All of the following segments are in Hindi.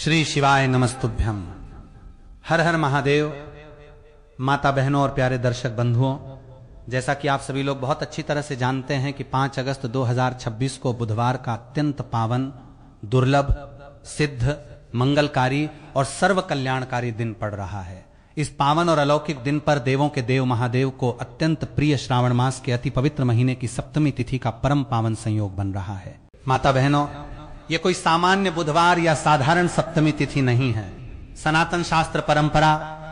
श्री शिवाय नमस्तुभ्यम। हर हर महादेव। माता बहनों और प्यारे दर्शक बंधुओं, जैसा कि आप सभी लोग बहुत अच्छी तरह से जानते हैं कि 5 अगस्त 2026 को बुधवार का अत्यंत पावन, दुर्लभ, सिद्ध, मंगलकारी और सर्व कल्याणकारी दिन पड़ रहा है। इस पावन और अलौकिक दिन पर देवों के देव महादेव को अत्यंत प्रिय श्रावण मास के अति पवित्र महीने की सप्तमी तिथि का परम पावन संयोग बन रहा है। माता बहनों, ये कोई सामान्य बुधवार या साधारण सप्तमी तिथि नहीं है। सनातन शास्त्र परंपरा,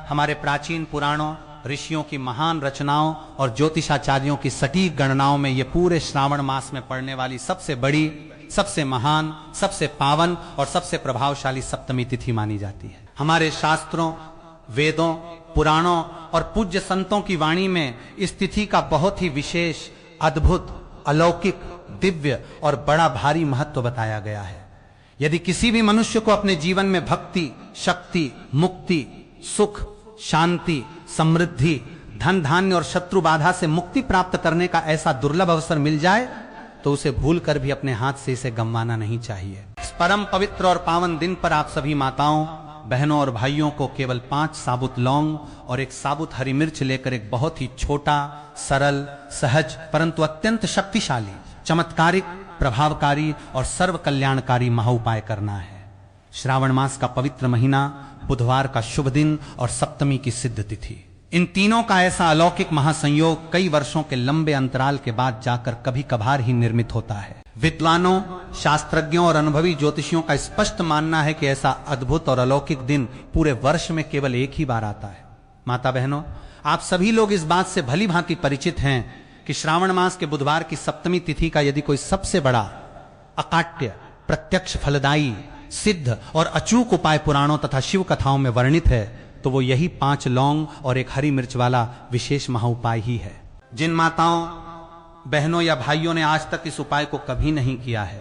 हमारे प्राचीन पुराणों, ऋषियों की महान रचनाओं और ज्योतिषाचार्यों की सटीक गणनाओं में ये पूरे श्रावण मास में पड़ने वाली सबसे बड़ी, सबसे महान, सबसे पावन और सबसे प्रभावशाली सप्तमी तिथि मानी जाती है। हमारे शास्त्रों, वेदों, पुराणों और पूज्य संतों की वाणी में इस तिथि का बहुत ही विशेष, अद्भुत, अलौकिक, दिव्य और बड़ा भारी महत्व बताया गया है। यदि किसी भी मनुष्य को अपने जीवन में भक्ति, शक्ति, मुक्ति, सुख, शांति, समृद्धि, धन धान्य और शत्रु बाधा से मुक्ति प्राप्त करने का ऐसा दुर्लभ अवसर मिल जाए तो उसे भूलकर भी अपने हाथ से इसे गंवाना नहीं चाहिए। इस परम पवित्र और पावन दिन पर आप सभी माताओं, बहनों और भाइयों को केवल 5 साबुत लौंग और 1 साबुत हरी मिर्च लेकर एक बहुत ही छोटा, सरल, सहज परंतु अत्यंत शक्तिशाली, चमत्कारिक, प्रभावकारी और सर्व कल्याणकारी महाउपाय करना है। श्रावण मास का पवित्र महीना, बुधवार का शुभ दिन और सप्तमी की सिद्ध तिथि, इन तीनों का ऐसा अलौकिक महासंयोग कई वर्षों के लंबे अंतराल के बाद जाकर कभी कभार ही निर्मित होता है। विद्वानों, शास्त्रज्ञों और अनुभवी ज्योतिषियों का स्पष्ट मानना है कि ऐसा अद्भुत और अलौकिक दिन पूरे वर्ष में केवल एक ही बार आता है। माता बहनों, आप सभी लोग इस बात से भली भांति परिचित हैं कि श्रावण मास के बुधवार की सप्तमी तिथि का यदि कोई सबसे बड़ा, अकाट्य, प्रत्यक्ष फलदायी, सिद्ध और अचूक उपाय पुराणों तथा शिव कथाओं में वर्णित है तो वो यही 5 लौंग और 1 हरी मिर्च वाला विशेष महाउपाय ही है। जिन माताओं, बहनों या भाइयों ने आज तक इस उपाय को कभी नहीं किया है,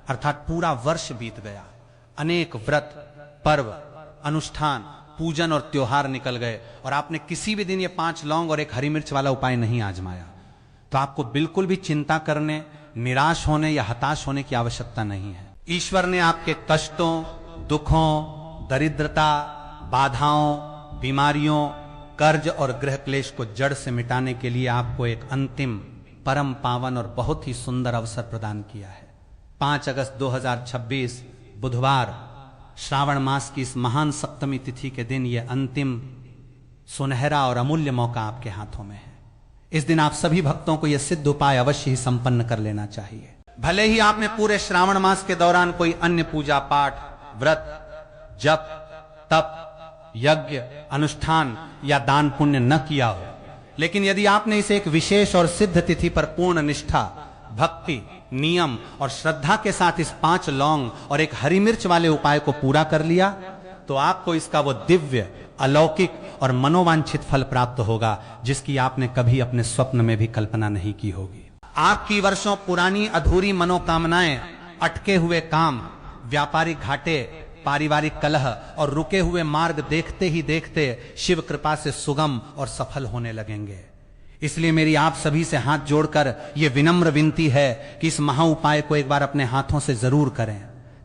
अर्थात पूरा वर्ष बीत गया, अनेक व्रत, पर्व, अनुष्ठान, पूजन और त्योहार निकल गए और आपने किसी भी दिन ये 5 लौंग और 1 हरी मिर्च वाला उपाय नहीं आजमाया, तो आपको बिल्कुल भी चिंता करने, निराश होने या हताश होने की आवश्यकता नहीं है। ईश्वर ने आपके कष्टों, दुखों, दरिद्रता, बाधाओं, बीमारियों, कर्ज और गृह क्लेश को जड़ से मिटाने के लिए आपको एक अंतिम, परम पावन और बहुत ही सुंदर अवसर प्रदान किया है। 5 अगस्त 2026 बुधवार, श्रावण मास की इस महान सप्तमी तिथि के दिन यह अंतिम, सुनहरा और अमूल्य मौका आपके हाथों में है। इस दिन आप सभी भक्तों को यह सिद्ध उपाय अवश्य ही संपन्न कर लेना चाहिए। भले ही आपने पूरे श्रावण मास के दौरान कोई अन्य पूजा पाठ, व्रत, जप, तप, यज्ञ, अनुष्ठान या दान पुण्य न किया हो, लेकिन यदि आपने इसे एक विशेष और सिद्ध तिथि पर पूर्ण निष्ठा, भक्ति, नियम और श्रद्धा के साथ इस 5 लौंग और 1 हरी मिर्च वाले उपाय को पूरा कर लिया तो आपको इसका वो दिव्य, अलौकिक और मनोवांछित फल प्राप्त होगा जिसकी आपने कभी अपने स्वप्न में भी कल्पना नहीं की होगी। आपकी वर्षों पुरानी अधूरी मनोकामनाएं, अटके हुए काम, व्यापारिक घाटे, पारिवारिक कलह और रुके हुए मार्ग देखते ही देखते शिव कृपा से सुगम और सफल होने लगेंगे। इसलिए मेरी आप सभी से हाथ जोड़कर यह विनम्र विनती है कि इस महा उपाय को एक बार अपने हाथों से जरूर करें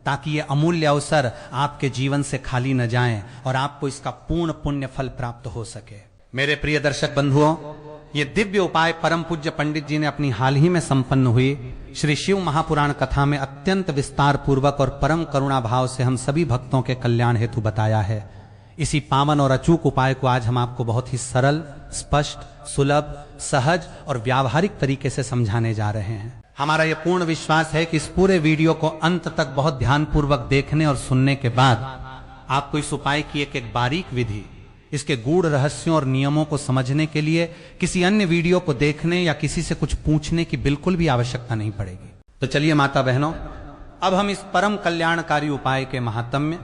ताकि यह अमूल्य अवसर आपके जीवन से खाली न जाए और आपको इसका पूर्ण पुण्य फल प्राप्त हो सके। मेरे प्रिय दर्शक बंधुओं, ये दिव्य उपाय परम पूज्य पंडित जी ने अपनी हाल ही में संपन्न हुई श्री शिव महापुराण कथा में अत्यंत विस्तार पूर्वक और परम करुणा भाव से हम सभी भक्तों के कल्याण हेतु बताया है। इसी पावन और अचूक उपाय को आज हम आपको बहुत ही सरल, स्पष्ट, सुलभ, सहज और व्यावहारिक तरीके से समझाने जा रहे हैं। हमारा यह पूर्ण विश्वास है कि इस पूरे वीडियो को अंत तक बहुत ध्यानपूर्वक देखने और सुनने के बाद आपको इस उपाय की एक बारीक विधि, इसके गूढ़ रहस्यों और नियमों को समझने के लिए किसी अन्य वीडियो को देखने या किसी से कुछ पूछने की बिल्कुल भी आवश्यकता नहीं पड़ेगी। तो चलिए माता बहनों, अब हम इस परम कल्याणकारी उपाय के महात्म्य,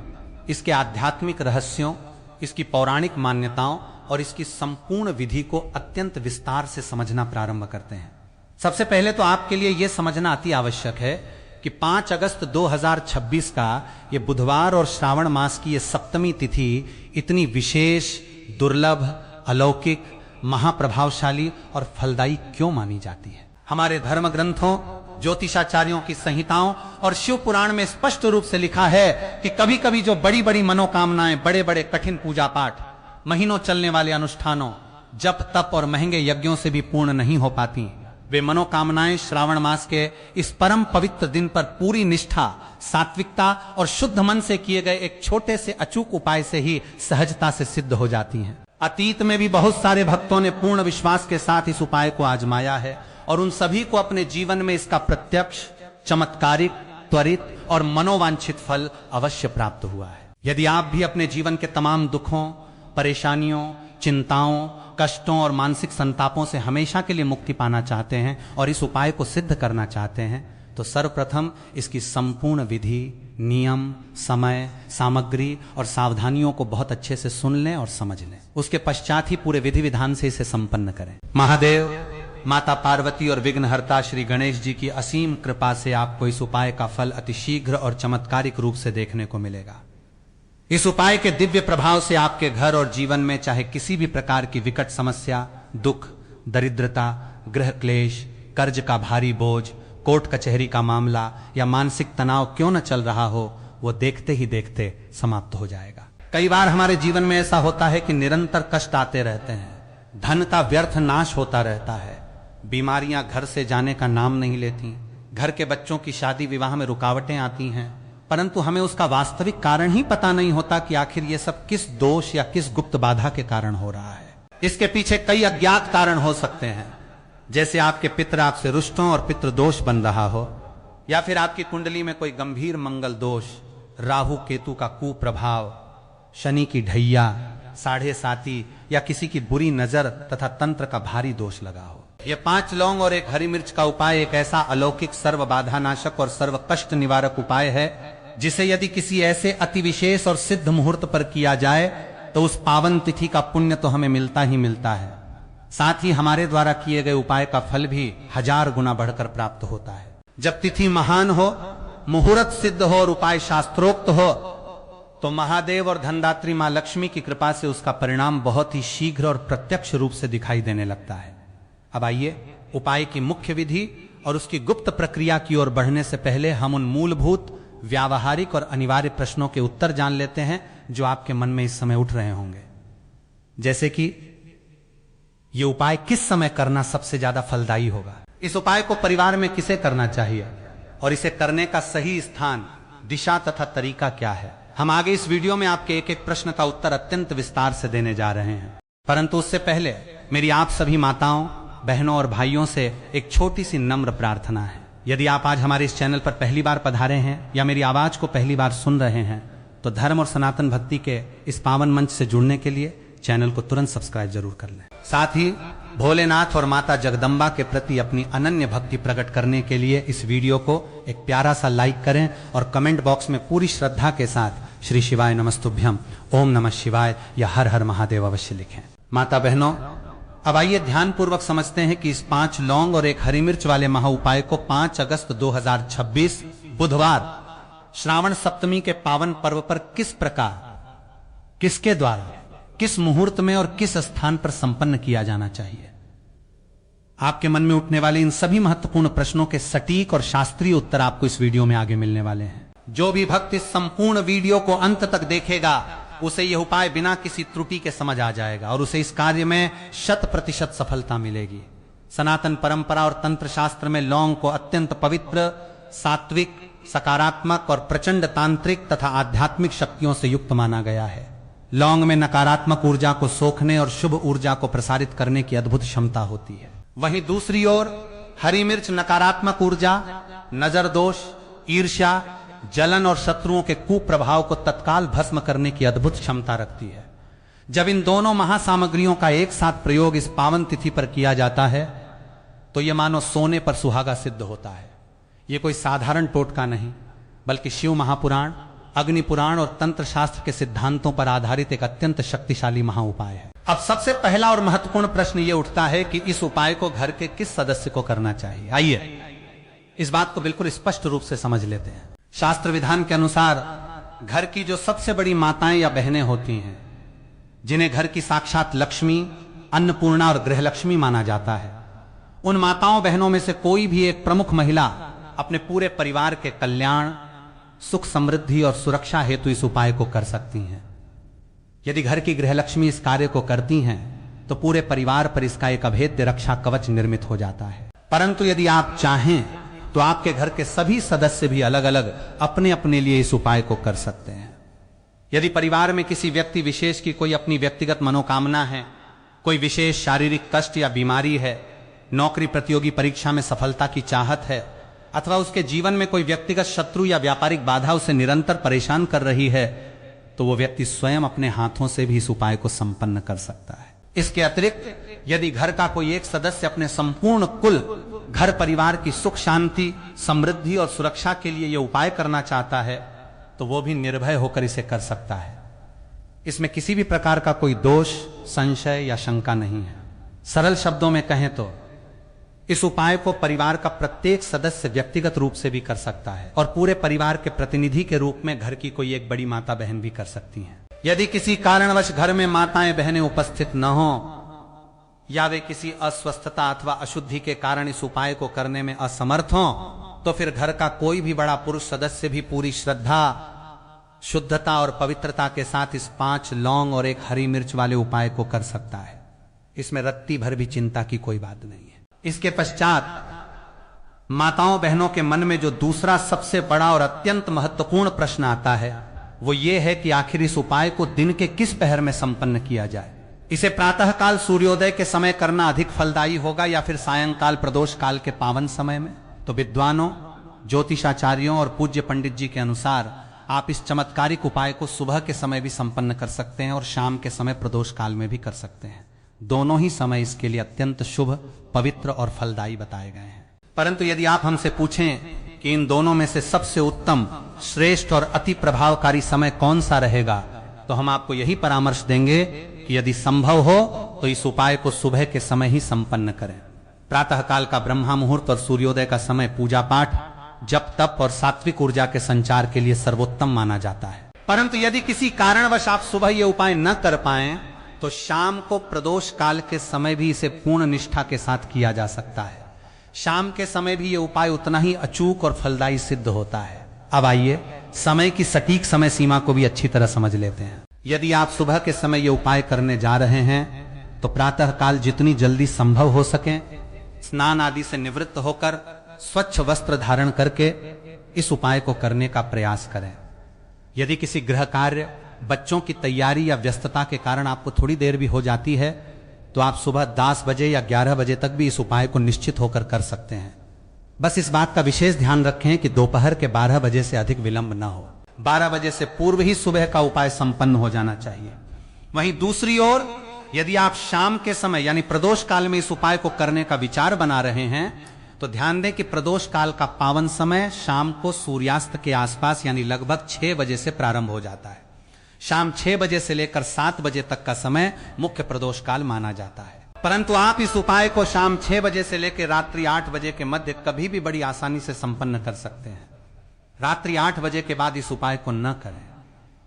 इसके आध्यात्मिक रहस्यों, इसकी पौराणिक मान्यताओं और इसकी संपूर्ण विधि को अत्यंत विस्तार से समझना प्रारंभ करते हैं। सबसे पहले तो आपके लिए यह समझना अति आवश्यक है कि 5 अगस्त 2026 का ये बुधवार और श्रावण मास की ये सप्तमी तिथि इतनी विशेष, दुर्लभ, अलौकिक, महाप्रभावशाली और फलदायी क्यों मानी जाती है। हमारे धर्म ग्रंथों, ज्योतिषाचार्यों की संहिताओं और शिव पुराण में स्पष्ट रूप से लिखा है कि कभी कभी जो बड़ी बड़ी मनोकामनाएं, बड़े बड़े कठिन पूजा पाठ, महीनों चलने वाले अनुष्ठानों, जप तप और महंगे यज्ञों से भी पूर्ण नहीं हो पाती, वे मनोकामनाएं श्रावण मास के इस परम पवित्र दिन पर पूरी निष्ठा, सात्विकता और शुद्ध मन से किए गए एक छोटे से अचूक उपाय से ही सहजता से सिद्ध हो जाती हैं। अतीत में भी बहुत सारे भक्तों ने पूर्ण विश्वास के साथ इस उपाय को आजमाया है और उन सभी को अपने जीवन में इसका प्रत्यक्ष, चमत्कारिक, त्वरित और मनोवांछित फल अवश्य प्राप्त हुआ है। यदि आप भी अपने जीवन के तमाम दुखों, परेशानियों, चिंताओं, कष्टों और मानसिक संतापों से हमेशा के लिए मुक्ति पाना चाहते हैं और इस उपाय को सिद्ध करना चाहते हैं, तो सर्वप्रथम इसकी संपूर्ण विधि, नियम, समय, सामग्री और सावधानियों को बहुत अच्छे से सुन लें और समझ लें। उसके पश्चात ही पूरे विधि विधान से इसे संपन्न करें। महादेव, माता पार्वती और विघ्नहर्ता श्री गणेश जी की असीम कृपा से आपको इस उपाय का फल अतिशीघ्र और चमत्कारिक रूप से देखने को मिलेगा। इस उपाय के दिव्य प्रभाव से आपके घर और जीवन में चाहे किसी भी प्रकार की विकट समस्या, दुख, दरिद्रता, गृह क्लेश, कर्ज का भारी बोझ, कोर्ट कचहरी का मामला या मानसिक तनाव क्यों न चल रहा हो, वो देखते ही देखते समाप्त हो जाएगा। कई बार हमारे जीवन में ऐसा होता है कि निरंतर कष्ट आते रहते हैं, धन का व्यर्थ नाश होता रहता है, बीमारियां घर से जाने का नाम नहीं लेती, घर के बच्चों की शादी विवाह में रुकावटें आती हैं, परंतु हमें उसका वास्तविक कारण ही पता नहीं होता कि आखिर ये सब किस दोष या किस गुप्त बाधा के कारण हो रहा है। इसके पीछे कई अज्ञात कारण हो सकते हैं, जैसे आपके पितर आपसे रुष्टों और पितृ दोष बन रहा हो, या फिर आपकी कुंडली में कोई गंभीर मंगल दोष, राहु केतु का कुप्रभाव, शनि की ढैया, साढ़े साती या किसी की बुरी नजर तथा तंत्र का भारी दोष लगा हो। ये 5 लौंग और 1 हरी मिर्च का उपाय एक ऐसा अलौकिक सर्व बाधा नाशक और सर्व कष्ट निवारक उपाय है जिसे यदि किसी ऐसे अति विशेष और सिद्ध मुहूर्त पर किया जाए तो उस पावन तिथि का पुण्य तो हमें मिलता ही मिलता है, साथ ही हमारे द्वारा किए गए उपाय का फल भी 1000 गुना बढ़कर प्राप्त होता है। जब तिथि महान हो, मुहूर्त सिद्ध हो और उपाय शास्त्रोक्त हो, तो महादेव और धनदात्री मां लक्ष्मी की कृपा से उसका परिणाम बहुत ही शीघ्र और प्रत्यक्ष रूप से दिखाई देने लगता है। अब आइए उपाय की मुख्य विधि और उसकी गुप्त प्रक्रिया की ओर बढ़ने से पहले हम उन मूलभूत, व्यावहारिक और अनिवार्य प्रश्नों के उत्तर जान लेते हैं जो आपके मन में इस समय उठ रहे होंगे, जैसे कि यह उपाय किस समय करना सबसे ज्यादा फलदायी होगा, इस उपाय को परिवार में किसे करना चाहिए और इसे करने का सही स्थान, दिशा तथा तरीका क्या है। हम आगे इस वीडियो में आपके एक एक प्रश्न का उत्तर अत्यंत विस्तार से देने जा रहे हैं, परंतु उससे पहले मेरी आप सभी माताओं, बहनों और भाइयों से एक छोटी सी नम्र प्रार्थना है। यदि आप आज हमारे इस चैनल पर पहली बार पधारे हैं या मेरी आवाज को पहली बार सुन रहे हैं, तो धर्म और सनातन भक्ति के इस पावन मंच से जुड़ने के लिए चैनल को तुरंत सब्सक्राइब जरूर कर लें। साथ ही भोलेनाथ और माता जगदम्बा के प्रति अपनी अनन्य भक्ति प्रकट करने के लिए इस वीडियो को एक प्यारा सा लाइक करें और कमेंट बॉक्स में पूरी श्रद्धा के साथ श्री शिवाय नमस्तुभ्यम, ओम नमः शिवाय या हर हर महादेव अवश्य लिखें। माता बहनों, अब आइए ध्यान पूर्वक समझते हैं कि इस 5 लौंग और 1 हरी मिर्च वाले महा उपाय को 5 अगस्त 2026 बुधवार श्रावण सप्तमी के पावन पर्व पर किस प्रकार, किसके द्वारा, किस मुहूर्त में और किस स्थान पर संपन्न किया जाना चाहिए। आपके मन में उठने वाले इन सभी महत्वपूर्ण प्रश्नों के सटीक और शास्त्रीय उत्तर आपको इस वीडियो में आगे मिलने वाले हैं। जो भी भक्त इस संपूर्ण वीडियो को अंत तक देखेगा उसे यह उपाय बिना किसी त्रुटि के समझ आ जाएगा और उसे इस कार्य में 100% सफलता मिलेगी। सनातन परंपरा और तंत्र शास्त्र में लौंग को अत्यंत पवित्र, सात्विक, सकारात्मक और प्रचंड तांत्रिक तथा आध्यात्मिक शक्तियों से युक्त माना गया है। लौंग में नकारात्मक ऊर्जा को सोखने और शुभ ऊर्जा को प्रसारित करने की अद्भुत क्षमता होती है। वहीं दूसरी ओर हरी मिर्च नकारात्मक ऊर्जा, नजर दोष, ईर्ष्या, जलन और शत्रुओं के कुप्रभाव को तत्काल भस्म करने की अद्भुत क्षमता रखती है। जब इन दोनों महासामग्रियों का एक साथ प्रयोग इस पावन तिथि पर किया जाता है तो यह मानो सोने पर सुहागा सिद्ध होता है। यह कोई साधारण टोटका नहीं, बल्कि शिव महापुराण, अग्नि पुराण और तंत्र शास्त्र के सिद्धांतों पर आधारित एक अत्यंत शक्तिशाली महा उपाय है। अब सबसे पहला और महत्वपूर्ण प्रश्न यह उठता है कि इस उपाय को घर के किस सदस्य को करना चाहिए। आइए इस बात को बिल्कुल स्पष्ट रूप से समझ लेते हैं। शास्त्र विधान के अनुसार घर की जो सबसे बड़ी माताएं या बहनें होती हैं, जिन्हें घर की साक्षात लक्ष्मी, अन्नपूर्णा और गृहलक्ष्मी माना जाता है, उन माताओं बहनों में से कोई भी एक प्रमुख महिला अपने पूरे परिवार के कल्याण, सुख, समृद्धि और सुरक्षा हेतु इस उपाय को कर सकती हैं। यदि घर की गृहलक्ष्मी इस कार्य को करती हैं तो पूरे परिवार पर इसका एक अभेद्य रक्षा कवच निर्मित हो जाता है। परंतु यदि आप चाहें तो आपके घर के सभी सदस्य भी अलग अलग अपने अपने लिए इस उपाय को कर सकते हैं। यदि परिवार में किसी व्यक्ति विशेष की कोई अपनी व्यक्तिगत मनोकामना है, कोई विशेष शारीरिक कष्ट या बीमारी है, नौकरी प्रतियोगी परीक्षा में सफलता की चाहत है, अथवा उसके जीवन में कोई व्यक्तिगत शत्रु या व्यापारिक बाधा उसे निरंतर परेशान कर रही है, तो वो व्यक्ति स्वयं अपने हाथों से भी इस उपाय को संपन्न कर सकता है। इसके अतिरिक्त यदि घर का कोई एक सदस्य अपने संपूर्ण कुल, घर परिवार की सुख, शांति, समृद्धि और सुरक्षा के लिए यह उपाय करना चाहता है तो वो भी निर्भय होकर इसे कर सकता है। इसमें किसी भी प्रकार का कोई दोष, संशय या शंका नहीं है। सरल शब्दों में कहें तो इस उपाय को परिवार का प्रत्येक सदस्य व्यक्तिगत रूप से भी कर सकता है और पूरे परिवार के प्रतिनिधि के रूप में घर की कोई एक बड़ी माता बहन भी कर सकती हैं। यदि किसी कारणवश घर में माताएं बहनें उपस्थित न हो या वे किसी अस्वस्थता अथवा अशुद्धि के कारण इस उपाय को करने में असमर्थ हो, तो फिर घर का कोई भी बड़ा पुरुष सदस्य भी पूरी श्रद्धा, शुद्धता और पवित्रता के साथ इस 5 लौंग और 1 हरी मिर्च वाले उपाय को कर सकता है। इसमें रत्ती भर भी चिंता की कोई बात नहीं है। इसके पश्चात माताओं बहनों के मन में जो दूसरा सबसे बड़ा और अत्यंत महत्वपूर्ण प्रश्न आता है वो ये है कि आखिर इस उपाय को दिन के किस पहर में संपन्न किया जाए। इसे प्रातःकाल सूर्योदय के समय करना अधिक फलदायी होगा या फिर सायंकाल प्रदोष काल के पावन समय में? तो विद्वानों, ज्योतिषाचार्यों और पूज्य पंडित जी के अनुसार आप इस चमत्कारिक उपाय को सुबह के समय भी संपन्न कर सकते हैं और शाम के समय प्रदोष काल में भी कर सकते हैं। दोनों ही समय इसके लिए अत्यंत शुभ, पवित्र और फलदायी बताए गए हैं। परंतु यदि आप हमसे पूछें कि इन दोनों में से सबसे उत्तम, श्रेष्ठ और अति प्रभावकारी समय कौन सा रहेगा, तो हम आपको यही परामर्श देंगे कि यदि संभव हो तो इस उपाय को सुबह के समय ही संपन्न करें। प्रातःकाल का ब्रह्मा मुहूर्त और सूर्योदय का समय पूजा पाठ, जप तप और सात्विक ऊर्जा के संचार के लिए सर्वोत्तम माना जाता है। परंतु यदि किसी कारणवश आप सुबह ये उपाय न कर पाएं तो शाम को प्रदोष काल के समय भी इसे पूर्ण निष्ठा के साथ किया जा सकता है। शाम के समय भी ये उपाय उतना ही अचूक और फलदायी सिद्ध होता है। अब आइए समय की सटीक समय सीमा को भी अच्छी तरह समझ लेते हैं। यदि आप सुबह के समय ये उपाय करने जा रहे हैं तो प्रातःकाल जितनी जल्दी संभव हो सके स्नान आदि से निवृत्त होकर स्वच्छ वस्त्र धारण करके इस उपाय को करने का प्रयास करें। यदि किसी गृह कार्य, बच्चों की तैयारी या व्यस्तता के कारण आपको थोड़ी देर भी हो जाती है तो आप सुबह 10 बजे या 11 बजे तक भी इस उपाय को निश्चित होकर कर सकते हैं। बस इस बात का विशेष ध्यान रखें कि दोपहर के 12 बजे से अधिक विलंब न हो। 12 बजे से पूर्व ही सुबह का उपाय संपन्न हो जाना चाहिए। वहीं दूसरी ओर यदि आप शाम के समय यानी प्रदोष काल में इस उपाय को करने का विचार बना रहे हैं तो ध्यान दें कि प्रदोष काल का पावन समय शाम को सूर्यास्त के आसपास यानी लगभग 6 बजे से प्रारंभ हो जाता है। शाम 6 बजे से लेकर 7 बजे तक का समय मुख्य प्रदोष काल माना जाता है। परंतु आप इस उपाय को शाम 6 बजे से लेकर रात्रि 8 बजे के मध्य कभी भी बड़ी आसानी से संपन्न कर सकते हैं। रात्रि 8 बजे के बाद इस उपाय को न करें।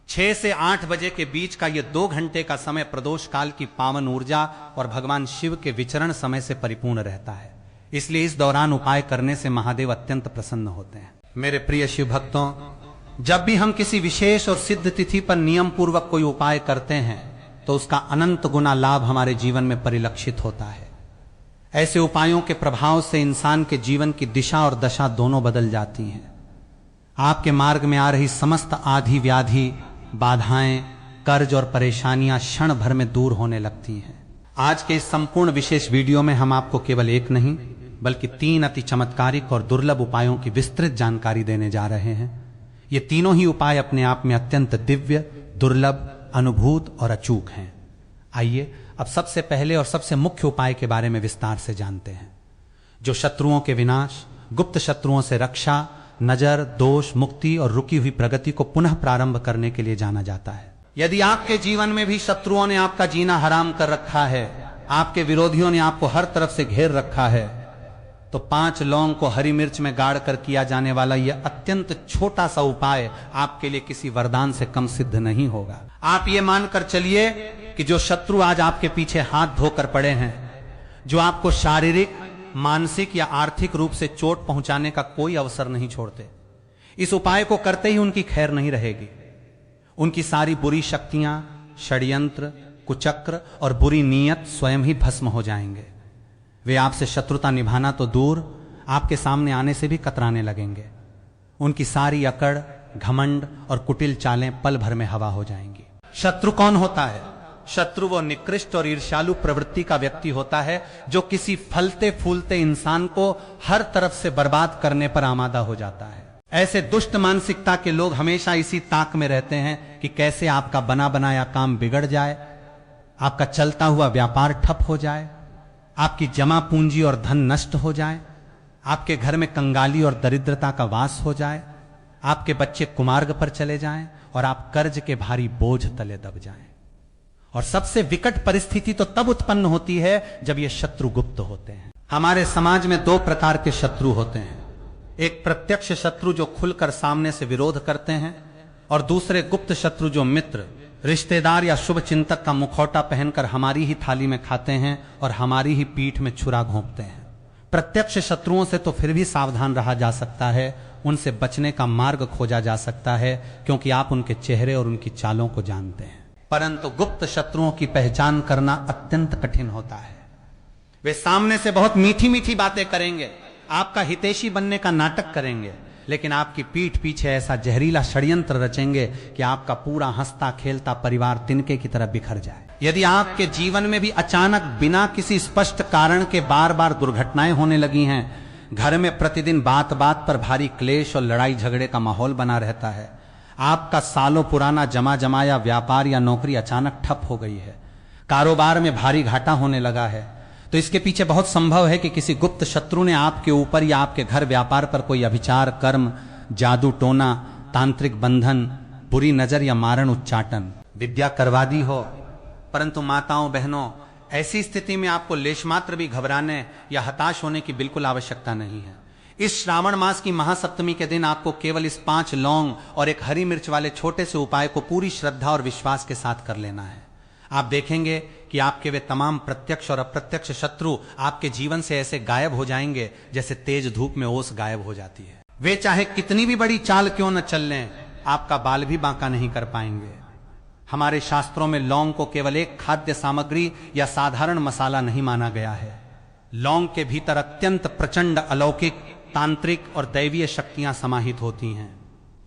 6 से 8 बजे के बीच का यह 2 घंटे का समय प्रदोष काल की पावन ऊर्जा और भगवान शिव के विचरण समय से परिपूर्ण रहता है। इसलिए इस दौरान उपाय करने से महादेव अत्यंत प्रसन्न होते हैं। मेरे प्रिय शिव भक्तों, जब भी हम किसी विशेष और सिद्ध तिथि पर नियम पूर्वक कोई उपाय करते हैं तो उसका अनंत गुना लाभ हमारे जीवन में परिलक्षित होता है। ऐसे उपायों के प्रभाव से इंसान के जीवन की दिशा और दशा दोनों बदल जाती हैं। आपके मार्ग में आ रही समस्त आधि व्याधि, बाधाएं, कर्ज और परेशानियां क्षण भर में दूर होने लगती हैं। आज के इस संपूर्ण विशेष वीडियो में हम आपको केवल एक नहीं बल्कि 3 अति चमत्कारिक और दुर्लभ उपायों की विस्तृत जानकारी देने जा रहे हैं। ये तीनों ही उपाय अपने आप में अत्यंत दिव्य, दुर्लभ, अनुभूत और अचूक हैं। आइए अब सबसे पहले और सबसे मुख्य उपाय के बारे में विस्तार से जानते हैं, जो शत्रुओं के विनाश, गुप्त शत्रुओं से रक्षा, नजर, दोष, मुक्ति और रुकी हुई प्रगति को पुनः प्रारंभ करने के लिए जाना जाता है। यदि आपके जीवन में भी शत्रुओं ने आपका जीना हराम कर रखा है, आपके विरोधियों ने आपको हर तरफ से घेर रखा है, तो 5 लौंग को हरी मिर्च में गाड़ कर किया जाने वाला यह अत्यंत छोटा सा उपाय आपके लिए किसी वरदान से कम सिद्ध नहीं होगा। आप ये मानकर चलिए कि जो शत्रु आज आपके पीछे हाथ धोकर पड़े हैं, जो आपको शारीरिक, मानसिक या आर्थिक रूप से चोट पहुंचाने का कोई अवसर नहीं छोड़ते। इस उपाय को करते ही उनकी खैर नहीं रहेगी। उनकी सारी बुरी शक्तियां, षड्यंत्र, कुचक्र और बुरी नीयत स्वयं ही भस्म हो जाएंगे। वे आपसे शत्रुता निभाना तो दूर, आपके सामने आने से भी कतराने लगेंगे। उनकी सारी अकड़, घमंड और कुटिल चालें पल भर में हवा हो जाएंगी। शत्रु कौन होता है? शत्रु वो निकृष्ट और ईर्ष्यालु प्रवृत्ति का व्यक्ति होता है जो किसी फलते फूलते इंसान को हर तरफ से बर्बाद करने पर आमादा हो जाता है। ऐसे दुष्ट मानसिकता के लोग हमेशा इसी ताक में रहते हैं कि कैसे आपका बना बनाया काम बिगड़ जाए, आपका चलता हुआ व्यापार ठप हो जाए, आपकी जमा पूंजी और धन नष्ट हो जाए, आपके घर में कंगाली और दरिद्रता का वास हो जाए, आपके बच्चे कुमार्ग पर चले जाएं और आप कर्ज के भारी बोझ तले दब जाएं। और सबसे विकट परिस्थिति तो तब उत्पन्न होती है जब ये शत्रु गुप्त होते हैं। हमारे समाज में दो प्रकार के शत्रु होते हैं। एक प्रत्यक्ष शत्रु जो खुलकर सामने से विरोध करते हैं, और दूसरे गुप्त शत्रु जो मित्र, रिश्तेदार या शुभ चिंतक का मुखौटा पहनकर हमारी ही थाली में खाते हैं और हमारी ही पीठ में छुरा घोंपते हैं। प्रत्यक्ष शत्रुओं से तो फिर भी सावधान रहा जा सकता है, उनसे बचने का मार्ग खोजा जा सकता है, क्योंकि आप उनके चेहरे और उनकी चालों को जानते हैं। परंतु गुप्त शत्रुओं की पहचान करना अत्यंत कठिन होता है। वे सामने से बहुत मीठी मीठी बातें करेंगे, आपका हितैषी बनने का नाटक करेंगे, लेकिन आपकी पीठ पीछे ऐसा जहरीला षड्यंत्र रचेंगे कि आपका पूरा हंसता खेलता परिवार तिनके की तरह बिखर जाए। यदि आपके जीवन में भी अचानक बिना किसी स्पष्ट कारण के बार बार दुर्घटनाएं होने लगी हैं, घर में प्रतिदिन बात बात पर भारी क्लेश और लड़ाई झगड़े का माहौल बना रहता है, आपका सालों पुराना जमा जमाया व्यापार या नौकरी अचानक ठप हो गई है, कारोबार में भारी घाटा होने लगा है, तो इसके पीछे बहुत संभव है कि किसी गुप्त शत्रु ने आपके ऊपर या आपके घर व्यापार पर कोई अभिचार, कर्म, जादू टोना, तांत्रिक बंधन, बुरी नजर या मारण उच्चाटन, विद्या करवा दी हो। परंतु माताओं बहनों, ऐसी स्थिति में आपको लेशमात्र भी घबराने या हताश होने की बिल्कुल आवश्यकता नहीं है। इस श्रावण मास की महासप्तमी के दिन आपको केवल इस 5 लौंग और एक हरी मिर्च वाले छोटे से उपाय को पूरी श्रद्धा और विश्वास के साथ कर लेना है। आप देखेंगे कि आपके वे तमाम प्रत्यक्ष और अप्रत्यक्ष शत्रु आपके जीवन से ऐसे गायब हो जाएंगे जैसे तेज धूप में ओस गायब हो जाती है। वे चाहे कितनी भी बड़ी चाल क्यों न चल लें, आपका बाल भी बांका नहीं कर पाएंगे। हमारे शास्त्रों में लौंग को केवल एक खाद्य सामग्री या साधारण मसाला नहीं माना गया है। लौंग के भीतर अत्यंत प्रचंड अलौकिक, तांत्रिक और दैवीय शक्तियां समाहित होती हैं।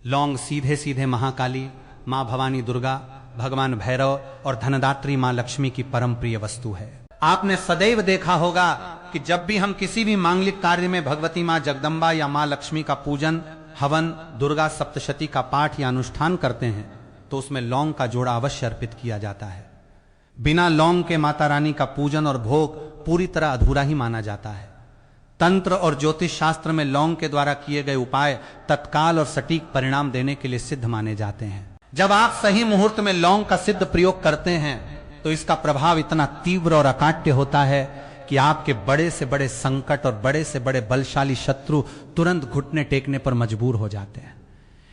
लौंग सीधे सीधे महाकाली, मां भवानी दुर्गा, भगवान भैरव और धनदात्री मां लक्ष्मी की परम प्रिय वस्तु है। आपने सदैव देखा होगा कि जब भी हम किसी भी मांगलिक कार्य में भगवती मां जगदम्बा या मां लक्ष्मी का पूजन, हवन, दुर्गा सप्तशती का पाठ या अनुष्ठान करते हैं तो उसमें लौंग का जोड़ा अवश्य अर्पित किया जाता है। बिना लौंग के माता रानी का पूजन और भोग पूरी तरह अधूरा ही माना जाता है। तंत्र और ज्योतिष शास्त्र में लौंग के द्वारा किए गए उपाय तत्काल और सटीक परिणाम देने के लिए सिद्ध माने जाते हैं। जब आप सही मुहूर्त में लौंग का सिद्ध प्रयोग करते हैं तो इसका प्रभाव इतना तीव्र और अकाट्य होता है कि आपके बड़े से बड़े संकट और बड़े से बड़े बलशाली शत्रु तुरंत घुटने टेकने पर मजबूर हो जाते हैं।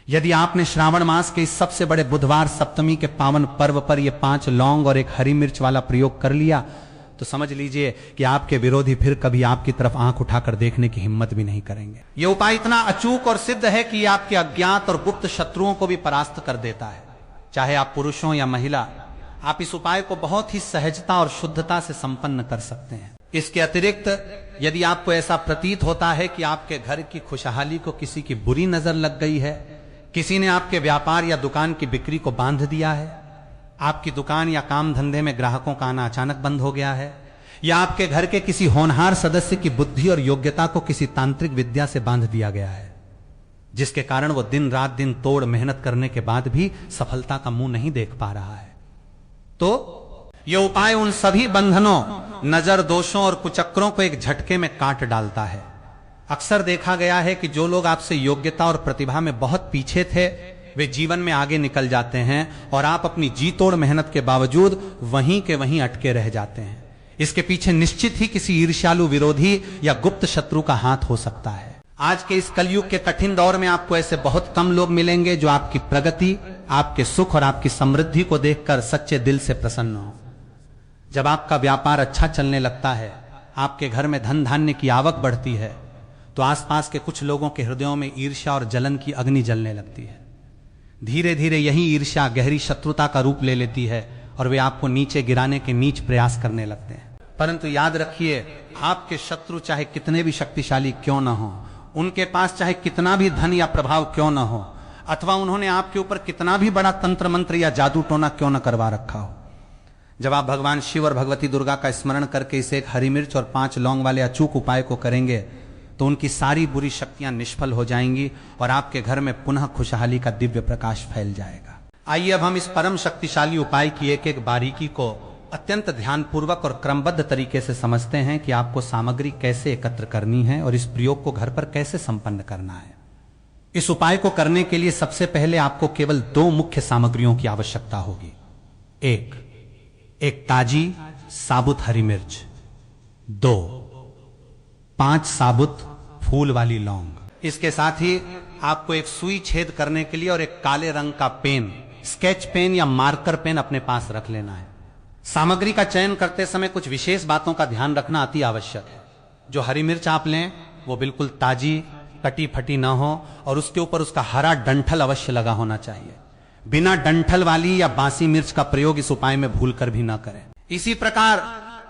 यदि आपने श्रावण मास के इस सबसे बड़े बुधवार सप्तमी के पावन पर्व पर यह 5 लौंग और एक हरी मिर्च वाला प्रयोग कर लिया तो समझ लीजिए कि आपके विरोधी फिर कभी आपकी तरफ आंख उठाकर देखने की हिम्मत भी नहीं करेंगे। यह उपाय इतना अचूक और सिद्ध है कि यह आपके अज्ञात और गुप्त शत्रुओं को भी परास्त कर देता है। चाहे आप पुरुष हो या महिला, आप इस उपाय को बहुत ही सहजता और शुद्धता से संपन्न कर सकते हैं। इसके अतिरिक्त यदि आपको ऐसा प्रतीत होता है कि आपके घर की खुशहाली को किसी की बुरी नजर लग गई है, किसी ने आपके व्यापार या दुकान की बिक्री को बांध दिया है, आपकी दुकान या काम धंधे में ग्राहकों का आना अचानक बंद हो गया है, या आपके घर के किसी होनहार सदस्य की बुद्धि और योग्यता को किसी तांत्रिक विद्या से बांध दिया गया है, जिसके कारण वो दिन रात दिन तोड़ मेहनत करने के बाद भी सफलता का मुंह नहीं देख पा रहा है, तो यह उपाय उन सभी बंधनों, नजर दोषों और कुचक्रों को एक झटके में काट डालता है। अक्सर देखा गया है कि जो लोग आपसे योग्यता और प्रतिभा में बहुत पीछे थे वे जीवन में आगे निकल जाते हैं और आप अपनी जी तोड़ मेहनत के बावजूद वहीं के वहीं अटके रह जाते हैं। इसके पीछे निश्चित ही किसी ईर्ष्यालु विरोधी या गुप्त शत्रु का हाथ हो सकता है। आज के इस कलयुग के कठिन दौर में आपको ऐसे बहुत कम लोग मिलेंगे जो आपकी प्रगति, आपके सुख और आपकी समृद्धि को देखकर सच्चे दिल से प्रसन्न हो। जब आपका व्यापार अच्छा चलने लगता है, आपके घर में धन धान्य की आवक बढ़ती है, तो आसपास के कुछ लोगों के हृदयों में ईर्ष्या और जलन की अग्नि जलने लगती है। धीरे धीरे यही ईर्ष्या गहरी शत्रुता का रूप ले लेती है और वे आपको नीचे गिराने के नीच प्रयास करने लगते हैं। परंतु याद रखिए, आपके शत्रु चाहे कितने भी शक्तिशाली क्यों न हो, उनके पास चाहे कितना भी धन या प्रभाव क्यों न हो, अथवा उन्होंने आपके ऊपर कितना भी बड़ा तंत्र मंत्र या जादू टोना क्यों न करवा रखा हो, जब आप भगवान शिव और भगवती दुर्गा का स्मरण करके इसे एक हरी मिर्च और 5 लौंग वाले अचूक उपाय को करेंगे तो उनकी सारी बुरी शक्तियां निष्फल हो जाएंगी और आपके घर में पुनः खुशहाली का दिव्य प्रकाश फैल जाएगा। आइए अब हम इस परम शक्तिशाली उपाय की एक एक बारीकी को अत्यंत ध्यानपूर्वक और क्रमबद्ध तरीके से समझते हैं कि आपको सामग्री कैसे एकत्र करनी है और इस प्रयोग को घर पर कैसे संपन्न करना है। इस उपाय को करने के लिए सबसे पहले आपको केवल 2 मुख्य सामग्रियों की आवश्यकता होगी। एक ताजी साबुत हरी मिर्च, 2 5 साबुत फूल वाली लौंग। इसके साथ ही आपको एक सुई छेद करने के लिए और एक काले रंग का पेन, स्केच पेन या मार्कर पेन अपने पास रख लेना है। सामग्री का चयन करते समय कुछ विशेष बातों का ध्यान रखना अति आवश्यक है। जो हरी मिर्च आप लें वो बिल्कुल ताजी, कटी फटी ना हो और उसके ऊपर उसका हरा डंठल अवश्य लगा होना चाहिए। बिना डंठल वाली या बासी मिर्च का प्रयोग इस उपाय में भूलकर भी ना करें। इसी प्रकार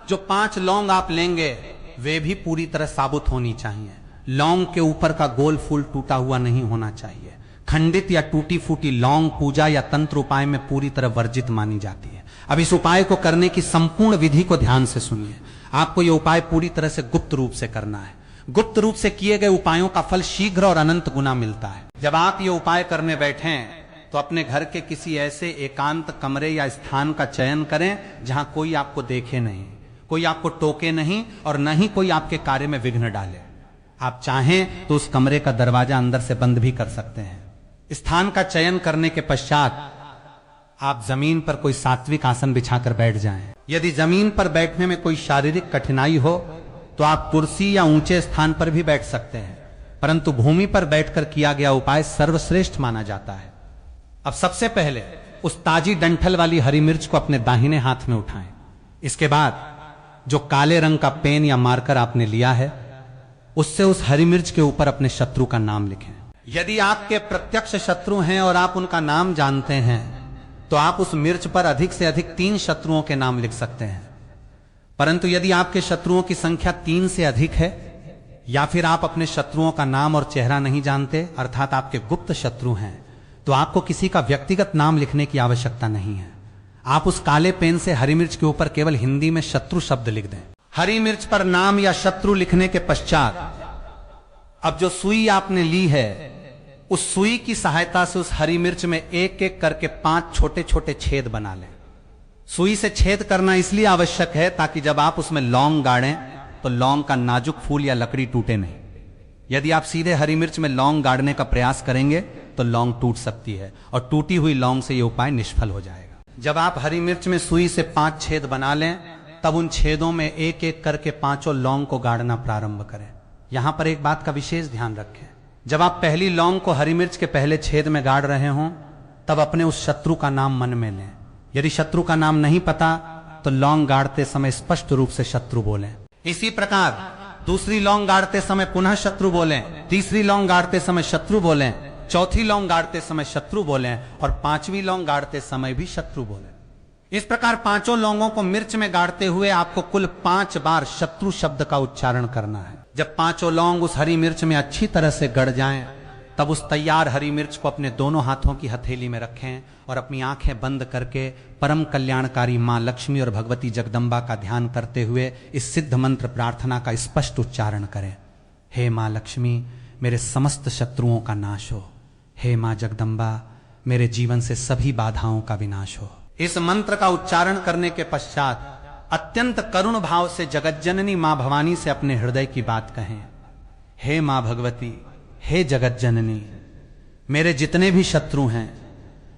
जो 5 लौंग आप लेंगे वे भी पूरी तरह साबुत होनी चाहिए। लौंग के ऊपर का गोल फूल टूटा हुआ नहीं होना चाहिए। खंडित या टूटी फूटी लौंग पूजा या तंत्र उपाय में पूरी तरह वर्जित मानी जाती है। अब इस उपाय को करने की संपूर्ण विधि को ध्यान से सुनिए। आपको यह उपाय पूरी तरह से गुप्त रूप से करना है। गुप्त रूप से किए गए उपायों का फल शीघ्र और अनंत गुना मिलता है। जब आप ये उपाय करने बैठें तो अपने घर के किसी ऐसे एकांत कमरे या स्थान का चयन करें जहां कोई आपको देखे नहीं, कोई आपको टोके नहीं और न ही कोई आपके कार्य में विघ्न डाले। आप चाहें तो उस कमरे का दरवाजा अंदर से बंद भी कर सकते हैं। स्थान का चयन करने के पश्चात आप जमीन पर कोई सात्विक आसन बिछाकर बैठ जाएं। यदि जमीन पर बैठने में कोई शारीरिक कठिनाई हो तो आप कुर्सी या ऊंचे स्थान पर भी बैठ सकते हैं, परंतु भूमि पर बैठकर किया गया उपाय सर्वश्रेष्ठ माना जाता है। अब सबसे पहले उस ताजी डंठल वाली हरी मिर्च को अपने दाहिने हाथ में उठाएं। इसके बाद जो काले रंग का पेन या मार्कर आपने लिया है उससे उस हरी मिर्च के ऊपर अपने शत्रु का नाम लिखें। यदि आपके प्रत्यक्ष शत्रु हैं और आप उनका नाम जानते हैं तो आप उस मिर्च पर अधिक से अधिक 3 शत्रुओं के नाम लिख सकते हैं। परंतु यदि आपके शत्रुओं की संख्या 3 से अधिक है या फिर आप अपने शत्रुओं का नाम और चेहरा नहीं जानते, अर्थात आपके गुप्त शत्रु हैं, तो आपको किसी का व्यक्तिगत नाम लिखने की आवश्यकता नहीं है। आप उस काले पेन से हरी मिर्च के ऊपर केवल हिंदी में शत्रु शब्द लिख दें। हरी मिर्च पर नाम या शत्रु लिखने के पश्चात अब जो सुई आपने ली है उस सुई की सहायता से उस हरी मिर्च में एक एक करके 5 छोटे छोटे छेद बना लें। सुई से छेद करना इसलिए आवश्यक है ताकि जब आप उसमें लौंग गाड़ें तो लौंग का नाजुक फूल या लकड़ी टूटे नहीं। यदि आप सीधे हरी मिर्च में लौंग गाड़ने का प्रयास करेंगे तो लौंग टूट सकती है और टूटी हुई लौंग से यह उपाय निष्फल हो जाएगा। जब आप हरी मिर्च में सुई से 5 छेद बना लें तब उन छेदों में एक एक करके 5 लौंग को गाड़ना प्रारंभ करें। यहां पर एक बात का विशेष ध्यान रखें, जब आप पहली लौंग को हरी मिर्च के पहले छेद में गाड़ रहे हों तब अपने उस शत्रु का नाम मन में लें। यदि शत्रु का नाम नहीं पता तो लौंग गाड़ते समय स्पष्ट रूप से शत्रु बोलें। इसी प्रकार दूसरी लौंग गाड़ते समय पुनः शत्रु बोलें, तीसरी लौंग गाड़ते समय शत्रु बोलें, चौथी लौंग गाड़ते समय शत्रु बोलें और 5वीं लौंग गाड़ते समय भी शत्रु बोलें। इस प्रकार 5 लौंगों को मिर्च में गाड़ते हुए आपको कुल 5 बार शत्रु शब्द का उच्चारण करना है। जब 5 लौंग उस हरी मिर्च में अच्छी तरह से गड़ जाएं, तब उस तैयार हरी मिर्च को अपने दोनों हाथों की हथेली में रखें और अपनी आंखें बंद करके परम कल्याणकारी मां लक्ष्मी और भगवती जगदम्बा का ध्यान करते हुए इस सिद्ध मंत्र प्रार्थना का स्पष्ट उच्चारण करें। हे मां लक्ष्मी, मेरे समस्त शत्रुओं का नाश हो। हे मां जगदम्बा, मेरे जीवन से सभी बाधाओं का विनाश हो। इस मंत्र का उच्चारण करने के पश्चात अत्यंत करुण भाव से जगज्जननी मां भवानी से अपने हृदय की बात कहें। हे मां भगवती, हे जगज्जननी, मेरे जितने भी शत्रु हैं,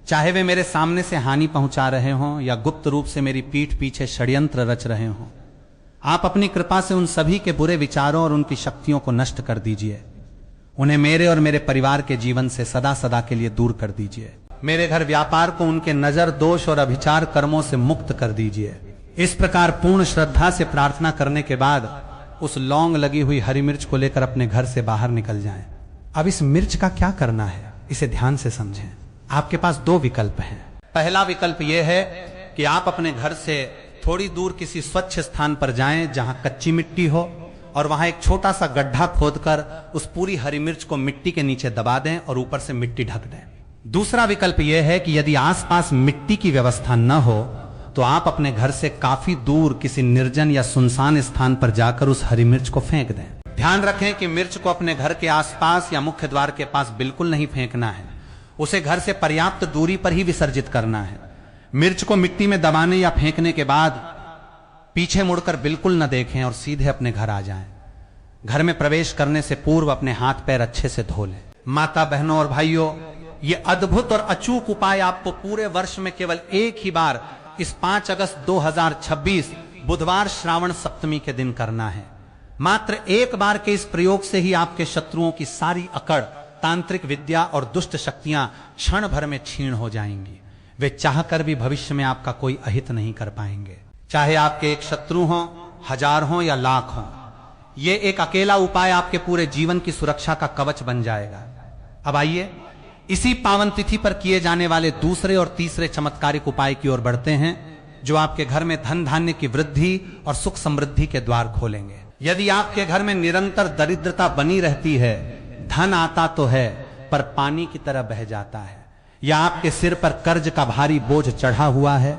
चाहे वे मेरे सामने से हानि पहुंचा रहे हों या गुप्त रूप से मेरी पीठ पीछे षड्यंत्र रच रहे हों, आप अपनी कृपा से उन सभी के बुरे विचारों और उनकी शक्तियों को नष्ट कर दीजिए। उन्हें मेरे और मेरे परिवार के जीवन से सदा सदा के लिए दूर कर दीजिए। मेरे घर व्यापार को उनके नजर दोष और अभिचार कर्मों से मुक्त कर दीजिए। इस प्रकार पूर्ण श्रद्धा से प्रार्थना करने के बाद उस लौंग लगी हुई हरी मिर्च को लेकर अपने घर से बाहर निकल जाएं। अब इस मिर्च का क्या करना है, इसे ध्यान से समझें। आपके पास दो विकल्प हैं। पहला विकल्प यह है कि आप अपने घर से थोड़ी दूर किसी स्वच्छ स्थान पर जाएं जहां कच्ची मिट्टी हो और वहां एक छोटा सा गड्ढा खोदकर उस पूरी हरी मिर्च को मिट्टी के नीचे दबा दें और ऊपर से मिट्टी ढक दें। दूसरा विकल्प यह है कि यदि आसपास मिट्टी की व्यवस्था न हो तो आप अपने घर से काफी दूर किसी निर्जन या सुनसान स्थान पर जाकर उस हरी मिर्च को फेंक दें। ध्यान रखें कि मिर्च को अपने घर के आसपास या मुख्य द्वार के पास बिल्कुल नहीं फेंकना है, उसे घर से पर्याप्त दूरी पर ही विसर्जित करना है। मिर्च को मिट्टी में दबाने या फेंकने के बाद पीछे मुड़कर बिल्कुल न देखें और सीधे अपने घर आ जाएं। घर में प्रवेश करने से पूर्व अपने हाथ पैर अच्छे से धो लें। माता, बहनों और भाइयों, ये अद्भुत और अचूक उपाय आपको पूरे वर्ष में केवल एक ही बार इस 5 अगस्त 2026 बुधवार श्रावण सप्तमी के दिन करना है। मात्र एक बार के इस प्रयोग से ही आपके शत्रुओं की सारी अकड़, तांत्रिक विद्या और दुष्ट शक्तियां क्षण भर में क्षीण हो जाएंगी। वे चाहकर भी भविष्य में आपका कोई अहित नहीं कर पाएंगे। चाहे आपके एक शत्रु हों, 1000 हों या लाख हों, ये एक अकेला उपाय आपके पूरे जीवन की सुरक्षा का कवच बन जाएगा। अब आइए इसी पावन तिथि पर किए जाने वाले दूसरे और तीसरे चमत्कारिक उपाय की ओर बढ़ते हैं, जो आपके घर में धन धान्य की वृद्धि और सुख समृद्धि के द्वार खोलेंगे। यदि आपके घर में निरंतर दरिद्रता बनी रहती है, धन आता तो है पर पानी की तरह बह जाता है, या आपके सिर पर कर्ज का भारी बोझ चढ़ा हुआ है,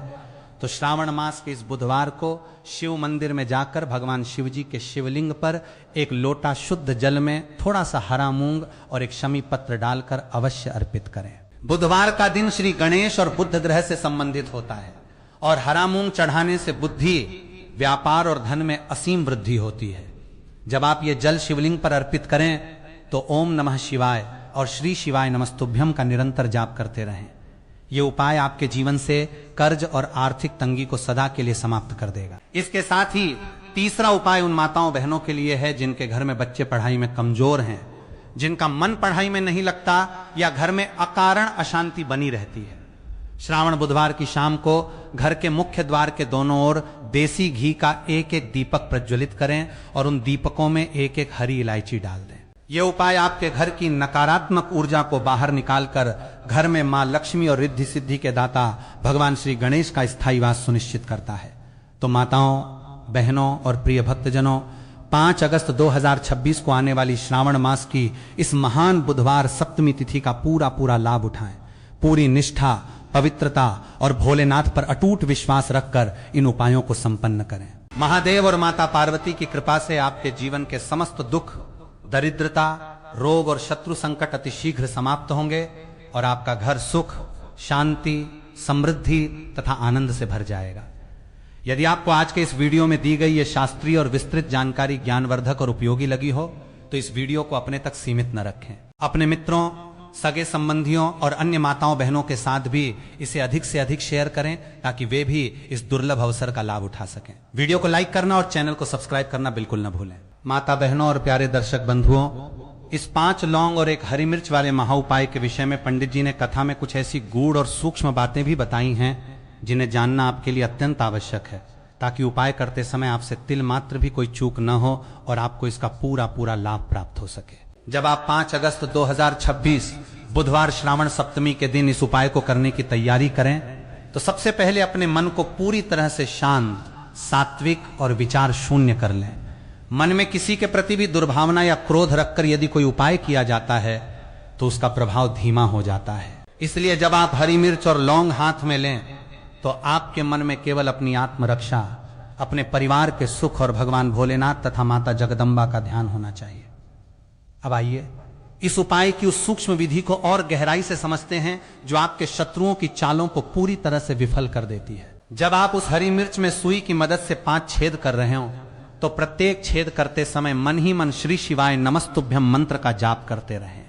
तो श्रावण मास के इस बुधवार को शिव मंदिर में जाकर भगवान शिव जी के शिवलिंग पर एक लोटा शुद्ध जल में थोड़ा सा हरा मूंग और एक शमी पत्र डालकर अवश्य अर्पित करें। बुधवार का दिन श्री गणेश और बुध ग्रह से संबंधित होता है और हरा मूंग चढ़ाने से बुद्धि, व्यापार और धन में असीम वृद्धि होती है। जब आप ये जल शिवलिंग पर अर्पित करें तो ओम नमः शिवाय और श्री शिवाय नमस्तुभ्यम का निरंतर जाप करते रहें। ये उपाय आपके जीवन से कर्ज और आर्थिक तंगी को सदा के लिए समाप्त कर देगा। इसके साथ ही तीसरा उपाय उन माताओं बहनों के लिए है जिनके घर में बच्चे पढ़ाई में कमजोर हैं, जिनका मन पढ़ाई में नहीं लगता या घर में अकारण अशांति बनी रहती है। श्रावण बुधवार की शाम को घर के मुख्य द्वार के दोनों ओर देसी घी का एक एक दीपक प्रज्वलित करें और उन दीपकों में एक एक हरी इलायची डाल दें। यह उपाय आपके घर की नकारात्मक ऊर्जा को बाहर निकालकर घर में मां लक्ष्मी और रिद्धि सिद्धि के दाता भगवान श्री गणेश का स्थायी वास सुनिश्चित करता है। तो माताओं, बहनों और प्रिय भक्तजनों, 5 अगस्त 2026 को आने वाली श्रावण मास की इस महान बुधवार सप्तमी तिथि का पूरा लाभ उठाएं। पूरी निष्ठा, पवित्रता और भोलेनाथ पर अटूट विश्वास रखकर इन उपायों को संपन्न करें। महादेव और माता पार्वती की कृपा से आपके जीवन के समस्त दुख, दरिद्रता, रोग और शत्रु संकट अति शीघ्र समाप्त होंगे और आपका घर सुख, शांति, समृद्धि तथा आनंद से भर जाएगा। यदि आपको आज के इस वीडियो में दी गई ये शास्त्रीय और विस्तृत जानकारी ज्ञानवर्धक और उपयोगी लगी हो तो इस वीडियो को अपने तक सीमित न रखें। अपने मित्रों, सगे संबंधियों और अन्य माताओं बहनों के साथ भी इसे अधिक से अधिक शेयर करें ताकि वे भी इस दुर्लभ अवसर का लाभ उठा सकें। वीडियो को लाइक करना और चैनल को सब्सक्राइब करना बिल्कुल न भूलें। माता बहनों और प्यारे दर्शक बंधुओं, इस 5 लौंग और 1 हरी मिर्च वाले महाउपाय के विषय में पंडित जी ने कथा में कुछ ऐसी गूढ़ और सूक्ष्म बातें भी बताई हैं जिन्हें जानना आपके लिए अत्यंत आवश्यक है, ताकि उपाय करते समय आपसे तिल मात्र भी कोई चूक न हो और आपको इसका पूरा लाभ प्राप्त हो सके। जब आप 5 अगस्त 2026 बुधवार श्रावण सप्तमी के दिन इस उपाय को करने की तैयारी करें तो सबसे पहले अपने मन को पूरी तरह से शांत, सात्विक और विचार शून्य कर लें। मन में किसी के प्रति भी दुर्भावना या क्रोध रखकर यदि कोई उपाय किया जाता है तो उसका प्रभाव धीमा हो जाता है। इसलिए जब आप हरी मिर्च और लौंग हाथ में लें तो आपके मन में केवल अपनी आत्मरक्षा, अपने परिवार के सुख और भगवान भोलेनाथ तथा माता जगदम्बा का ध्यान होना चाहिए। अब आइए इस उपाय की उस सूक्ष्म विधि को और गहराई से समझते हैं जो आपके शत्रुओं की चालों को पूरी तरह से विफल कर देती है। जब आप उस हरी मिर्च में सुई की मदद से 5 छेद कर रहे हो तो प्रत्येक छेद करते समय मन ही मन श्री शिवाय नमस्तुभ्यम मंत्र का जाप करते रहें।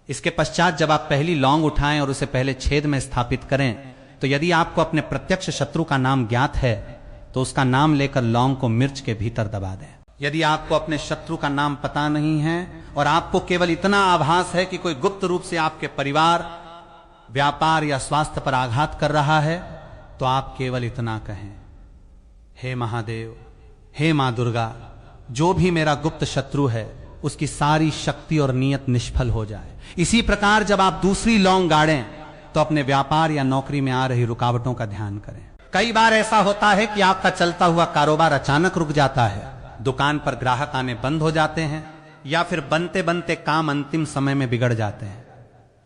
इसके पश्चात जब आप पहली लौंग उठाएं और उसे पहले छेद में स्थापित करें तो यदि आपको अपने प्रत्यक्ष शत्रु का नाम ज्ञात है तो उसका नाम लेकर लौंग को मिर्च के भीतर दबा दें। यदि आपको अपने शत्रु का नाम पता नहीं है और आपको केवल इतना आभास है कि कोई गुप्त रूप से आपके परिवार, व्यापार या स्वास्थ्य पर आघात कर रहा है तो आप केवल इतना कहें, हे महादेव, हे मां दुर्गा, जो भी मेरा गुप्त शत्रु है उसकी सारी शक्ति और नियत निष्फल हो जाए। इसी प्रकार जब आप दूसरी लौंग गाड़ें तो अपने व्यापार या नौकरी में आ रही रुकावटों का ध्यान करें। कई बार ऐसा होता है कि आपका चलता हुआ कारोबार अचानक रुक जाता है, दुकान पर ग्राहक आने बंद हो जाते हैं या फिर बनते बनते काम अंतिम समय में बिगड़ जाते हैं।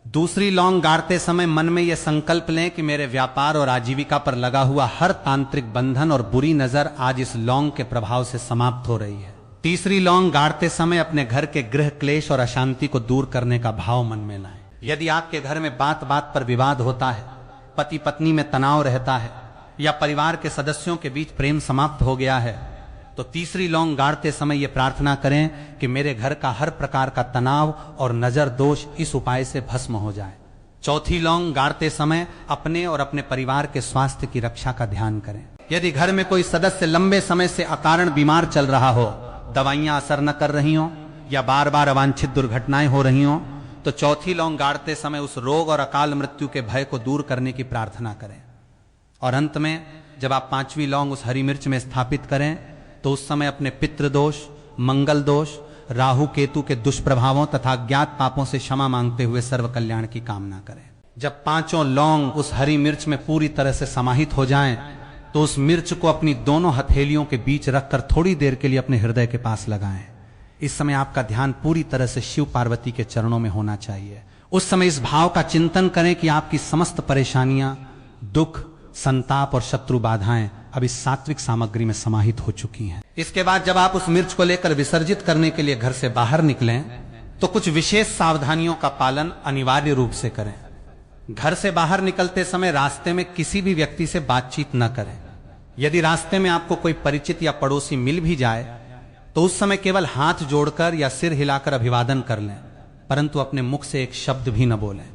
दूसरी लौंग गाड़ते समय मन में यह संकल्प लें कि मेरे व्यापार और आजीविका पर लगा हुआ हर तांत्रिक बंधन और बुरी नजर आज इस लौंग के प्रभाव से समाप्त हो रही है। तीसरी लौंग गाड़ते समय अपने घर के गृह क्लेश और अशांति को दूर करने का भाव मन में लाएं। यदि आपके घर में बात बात पर विवाद होता है, पति पत्नी में तनाव रहता है या परिवार के सदस्यों के बीच प्रेम समाप्त हो गया है, तो तीसरी लौंग गाड़ते समय यह प्रार्थना करें कि मेरे घर का हर प्रकार का तनाव और नजर दोष इस उपाय से भस्म हो जाए। चौथी लौंग गाड़ते समय अपने और अपने परिवार के स्वास्थ्य की रक्षा का ध्यान करें। यदि घर में कोई सदस्य लंबे समय से अकारण बीमार चल रहा हो, दवाइयां असर न कर रही हो या बार बार अवांछित दुर्घटनाएं हो रही हो, तो चौथी लौंग गाड़ते समय उस रोग और अकाल मृत्यु के भय को दूर करने की प्रार्थना करें। और अंत में जब आप पांचवी लौंग उस हरी मिर्च में स्थापित करें तो उस समय अपने पितृ दोष, मंगल दोष, राहु केतु के दुष्प्रभावों तथा अज्ञात पापों से क्षमा मांगते हुए सर्व कल्याण की कामना करें। जब पांचों लौंग उस हरी मिर्च में पूरी तरह से समाहित हो जाएं, तो उस मिर्च को अपनी दोनों हथेलियों के बीच रखकर थोड़ी देर के लिए अपने हृदय के पास लगाएं। इस समय आपका ध्यान पूरी तरह से शिव पार्वती के चरणों में होना चाहिए। उस समय इस भाव का चिंतन करें कि आपकी समस्त परेशानियां, दुख, संताप और शत्रु बाधाएं अब इस सात्विक सामग्री में समाहित हो चुकी हैं। इसके बाद जब आप उस मिर्च को लेकर विसर्जित करने के लिए घर से बाहर निकलें तो कुछ विशेष सावधानियों का पालन अनिवार्य रूप से करें। घर से बाहर निकलते समय रास्ते में किसी भी व्यक्ति से बातचीत न करें। यदि रास्ते में आपको कोई परिचित या पड़ोसी मिल भी जाए तो उस समय केवल हाथ जोड़कर या सिर हिलाकर अभिवादन कर लें, परंतु अपने मुख से एक शब्द भी न बोलें।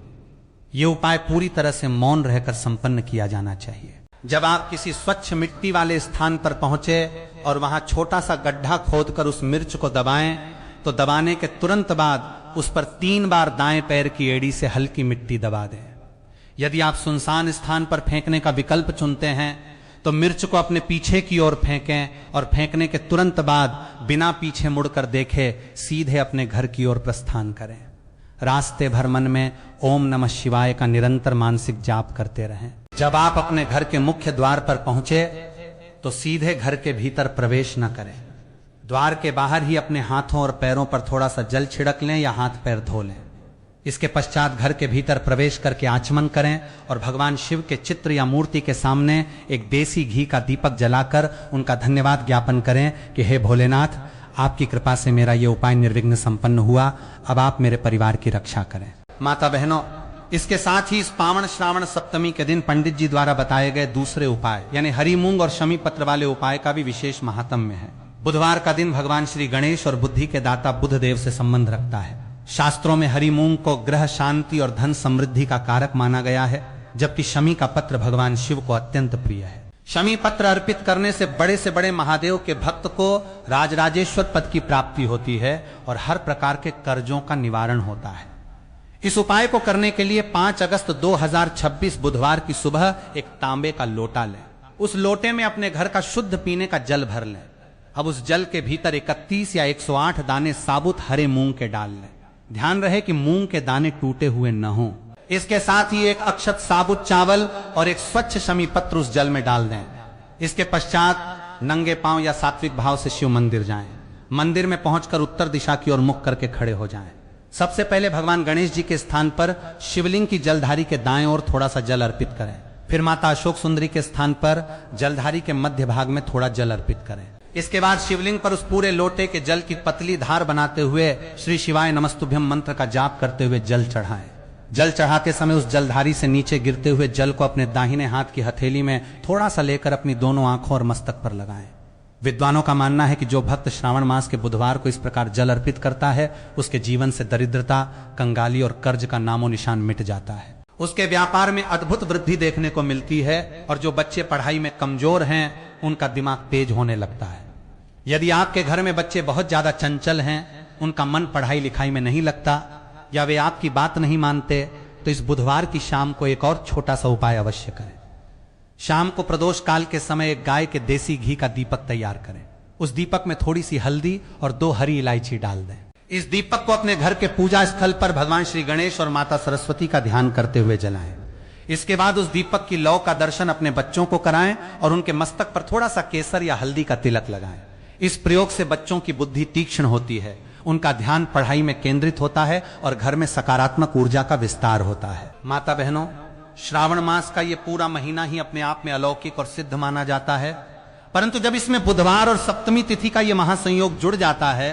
यह उपाय पूरी तरह से मौन रहकर संपन्न किया जाना चाहिए। जब आप किसी स्वच्छ मिट्टी वाले स्थान पर पहुंचे और वहां छोटा सा गड्ढा खोदकर उस मिर्च को दबाएं, तो दबाने के तुरंत बाद उस पर 3 बार दाएं पैर की एड़ी से हल्की मिट्टी दबा दें। यदि आप सुनसान स्थान पर फेंकने का विकल्प चुनते हैं तो मिर्च को अपने पीछे की ओर फेंकें और फेंकने के तुरंत बाद बिना पीछे मुड़कर देखे सीधे अपने घर की ओर प्रस्थान करें। रास्ते भर मन में ओम नमः शिवाय का निरंतर मानसिक जाप करते रहें। जब आप अपने घर के मुख्य द्वार पर पहुंचे तो सीधे घर के भीतर प्रवेश न करें। द्वार के बाहर ही अपने हाथों और पैरों पर थोड़ा सा जल छिड़क लें या हाथ पैर धो लें। इसके पश्चात घर के भीतर प्रवेश करके आचमन करें और भगवान शिव के चित्र या मूर्ति के सामने एक देसी घी का दीपक जलाकर उनका धन्यवाद ज्ञापन करें कि हे भोलेनाथ, आपकी कृपा से मेरा ये उपाय निर्विघ्न संपन्न हुआ। अब आप मेरे परिवार की रक्षा करें। माता बहनों, इसके साथ ही इस पावन श्रावण सप्तमी के दिन पंडित जी द्वारा बताए गए दूसरे उपाय यानी हरी मूंग और शमी पत्र वाले उपाय का भी विशेष महात्म्य है। बुधवार का दिन भगवान श्री गणेश और बुद्धि के दाता बुध देव से संबंध रखता है। शास्त्रों में हरी मूंग को ग्रह शांति और धन समृद्धि का कारक माना गया है, जबकि शमी का पत्र भगवान शिव को अत्यंत प्रिय है। शमी पत्र अर्पित करने से बड़े महादेव के भक्त को राजराजेश्वर पद की प्राप्ति होती है और हर प्रकार के कर्जों का निवारण होता है। इस उपाय को करने के लिए 5 अगस्त 2026 बुधवार की सुबह एक तांबे का लोटा लें। उस लोटे में अपने घर का शुद्ध पीने का जल भर लें। अब उस जल के भीतर 31 या 108 दाने साबुत हरे मूंग के डाल लें। ध्यान रहे कि मूंग के दाने टूटे हुए न हों। इसके साथ ही एक अक्षत साबुत चावल और एक स्वच्छ शमी पत्र उस जल में डाल दें। इसके पश्चात नंगे पांव या सात्विक भाव से शिव मंदिर जाएं। मंदिर में पहुंचकर उत्तर दिशा की ओर मुख करके खड़े हो जाएं। सबसे पहले भगवान गणेश जी के स्थान पर शिवलिंग की जलधारी के दाएं ओर थोड़ा सा जल अर्पित करें। फिर माता अशोक सुंदरी के स्थान पर जलधारी के मध्य भाग में थोड़ा जल अर्पित करें। इसके बाद शिवलिंग पर उस पूरे लोटे के जल की पतली धार बनाते हुए श्री शिवाय नमस्तुभ्यम मंत्र का जाप करते हुए जल चढ़ाएं। जल चढ़ाते समय उस जलधारी से नीचे गिरते हुए जल को अपने दाहिने हाथ की हथेली में थोड़ा सा लेकर अपनी दोनों आंखों और मस्तक पर लगाएं। विद्वानों का मानना है कि जो भक्त श्रावण मास के बुधवार को इस प्रकार जल अर्पित करता है उसके जीवन से दरिद्रता, कंगाली और कर्ज का नामो निशान मिट जाता है। उसके व्यापार में अद्भुत वृद्धि देखने को मिलती है और जो बच्चे पढ़ाई में कमजोर हैं उनका दिमाग तेज होने लगता है। यदि आपके घर में बच्चे बहुत ज्यादा चंचल हैं, उनका मन पढ़ाई लिखाई में नहीं लगता या वे आपकी बात नहीं मानते, तो इस बुधवार की शाम को एक और छोटा सा उपाय अवश्य करें। शाम को प्रदोष काल के समय एक गाय के देसी घी का दीपक तैयार करें। उस दीपक में थोड़ी सी हल्दी और 2 हरी इलायची डाल दें। इस दीपक को अपने घर के पूजा स्थल पर भगवान श्री गणेश और माता सरस्वती का ध्यान करते हुए जलाएं। इसके बाद उस दीपक की लौ का दर्शन अपने बच्चों को कराएं और उनके मस्तक पर थोड़ा सा केसर या हल्दी का तिलक लगाएं। इस प्रयोग से बच्चों की बुद्धि तीक्ष्ण होती है, उनका ध्यान पढ़ाई में केंद्रित होता है और घर में सकारात्मक ऊर्जा का विस्तार होता है। माता बहनों, श्रावण मास का यह पूरा महीना ही अपने आप में अलौकिक और सिद्ध माना जाता है, परंतु जब इसमें बुधवार और सप्तमी तिथि का यह महासंयोग जुड़ जाता है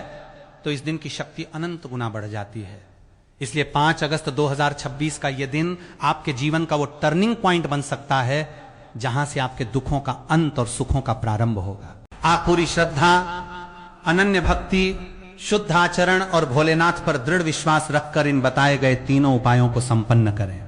तो इस दिन की शक्ति अनंत गुना बढ़ जाती है। इसलिए 5 अगस्त 2026 का यह दिन आपके जीवन का वो टर्निंग पॉइंट बन सकता है जहां से आपके दुखों का अंत और सुखों का प्रारंभ होगा। आप पूरी श्रद्धा, अनन्य भक्ति, शुद्ध आचरण और भोलेनाथ पर दृढ़ विश्वास रखकर इन बताए गए तीनों उपायों को संपन्न करें।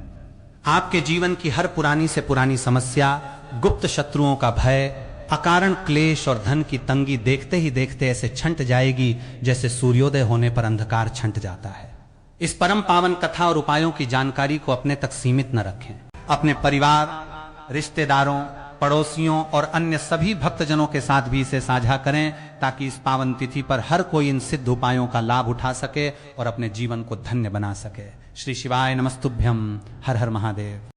आपके जीवन की हर पुरानी से पुरानी समस्या, गुप्त शत्रुओं का भय, अकारण क्लेश और धन की तंगी देखते ही देखते ऐसे छंट जाएगी जैसे सूर्योदय होने पर अंधकार छंट जाता है। इस परम पावन कथा और उपायों की जानकारी को अपने तक सीमित न रखें। अपने परिवार, रिश्तेदारों, पड़ोसियों और अन्य सभी भक्तजनों के साथ भी इसे साझा करें ताकि इस पावन तिथि पर हर कोई इन सिद्ध उपायों का लाभ उठा सके और अपने जीवन को धन्य बना सके। श्री शिवाय नमस्तुभ्यम। हर हर महादेव।